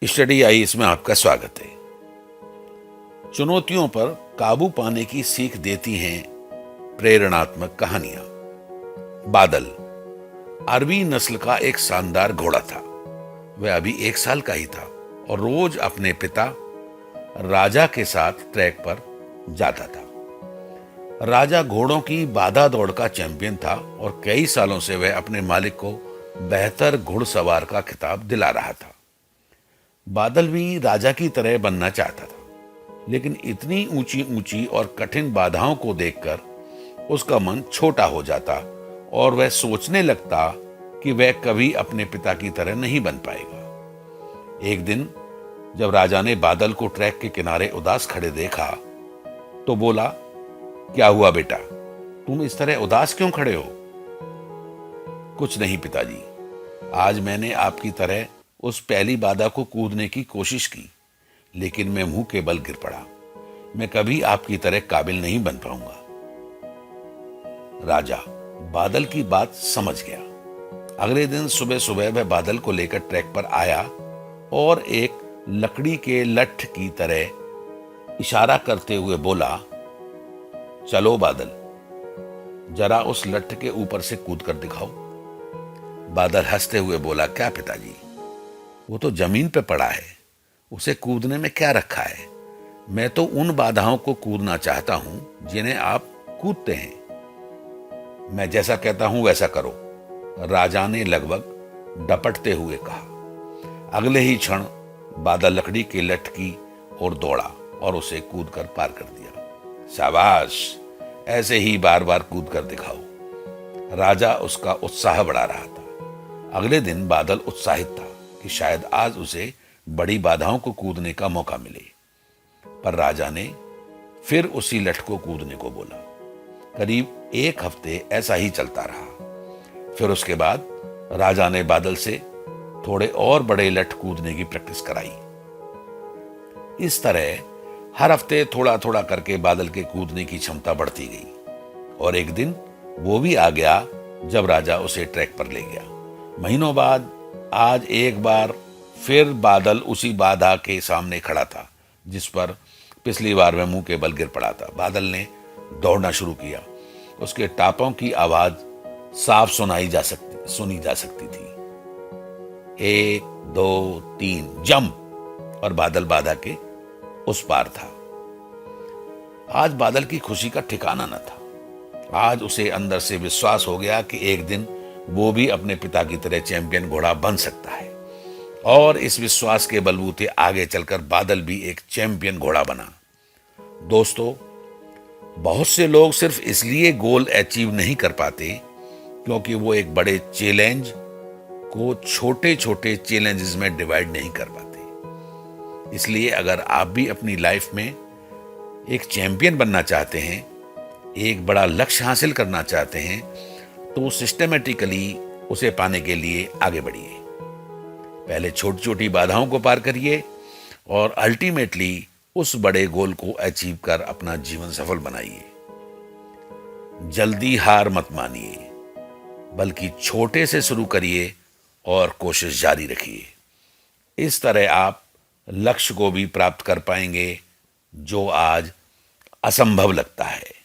Study आई इसमें आपका स्वागत है। चुनौतियों पर काबू पाने की सीख देती हैं प्रेरणात्मक कहानियां। बादल अरबी नस्ल का एक शानदार घोड़ा था। वह अभी 1 साल का ही था और रोज अपने पिता राजा के साथ ट्रैक पर जाता था। राजा घोड़ों की बाधा दौड़ का चैंपियन था और कई सालों से वह अपने मालिक को बेहतर घुड़सवार का खिताब दिला रहा था। बादल भी राजा की तरह बनना चाहता था, लेकिन इतनी ऊंची ऊंची और कठिन बाधाओं को देखकर उसका मन छोटा हो जाता और वह सोचने लगता कि वह कभी अपने पिता की तरह नहीं बन पाएगा। एक दिन जब राजा ने बादल को ट्रैक के किनारे उदास खड़े देखा तो बोला, क्या हुआ बेटा, तुम इस तरह उदास क्यों खड़े हो? कुछ नहीं पिताजी, आज मैंने आपकी तरह उस पहली बाधा को कूदने की कोशिश की, लेकिन मैं मुंह के बल गिर पड़ा। मैं कभी आपकी तरह काबिल नहीं बन पाऊंगा। राजा बादल की बात समझ गया। अगले दिन सुबह सुबह वह बादल को लेकर ट्रैक पर आया और एक लकड़ी के लठ की तरह इशारा करते हुए बोला, चलो बादल, जरा उस लठ के ऊपर से कूद कर दिखाओ। बादल हंसते हुए बोला, क्या पिताजी, वो तो जमीन पे पड़ा है, उसे कूदने में क्या रखा है? मैं तो उन बाधाओं को कूदना चाहता हूं जिन्हें आप कूदते हैं। मैं जैसा कहता हूं वैसा करो, राजा ने लगभग डपटते हुए कहा। अगले ही क्षण बादल लकड़ी के लठ की ओर दौड़ा और उसे कूद कर पार कर दिया। शाबाश, ऐसे ही बार बार कूद कर दिखाओ। राजा उसका उत्साह बढ़ा रहा था। अगले दिन बादल उत्साहित था कि शायद आज उसे बड़ी बाधाओं को कूदने का मौका मिले, पर राजा ने फिर उसी लठ को कूदने को बोला। करीब 1 हफ्ते ऐसा ही चलता रहा। फिर उसके बाद राजा ने बादल से थोड़े और बड़े लठ कूदने की प्रैक्टिस कराई। इस तरह हर हफ्ते थोड़ा थोड़ा करके बादल के कूदने की क्षमता बढ़ती गई और एक दिन वो भी आ गया जब राजा उसे ट्रैक पर ले गया। महीनों बाद आज एक बार फिर बादल उसी बाधा के सामने खड़ा था जिस पर पिछली बार वह मुंह के बल गिर पड़ा था। बादल ने दौड़ना शुरू किया। उसके टापों की आवाज साफ सुनी जा सकती थी। 1 2 3 जंप, और बादल बाधा के उस पार था। आज बादल की खुशी का ठिकाना न था। आज उसे अंदर से विश्वास हो गया कि एक दिन वो भी अपने पिता की तरह चैंपियन घोड़ा बन सकता है, और इस विश्वास के बलबूते आगे चलकर बादल भी एक चैंपियन घोड़ा बना। दोस्तों, बहुत से लोग सिर्फ इसलिए गोल अचीव नहीं कर पाते क्योंकि वो एक बड़े चैलेंज को छोटे छोटे चैलेंजेस में डिवाइड नहीं कर पाते। इसलिए अगर आप भी अपनी लाइफ में एक चैंपियन बनना चाहते हैं, एक बड़ा लक्ष्य हासिल करना चाहते हैं, तो सिस्टमेटिकली उसे पाने के लिए आगे बढ़िए। पहले छोटी छोटी बाधाओं को पार करिए और अल्टीमेटली उस बड़े गोल को अचीव कर अपना जीवन सफल बनाइए। जल्दी हार मत मानिए, बल्कि छोटे से शुरू करिए और कोशिश जारी रखिए। इस तरह आप लक्ष्य को भी प्राप्त कर पाएंगे जो आज असंभव लगता है।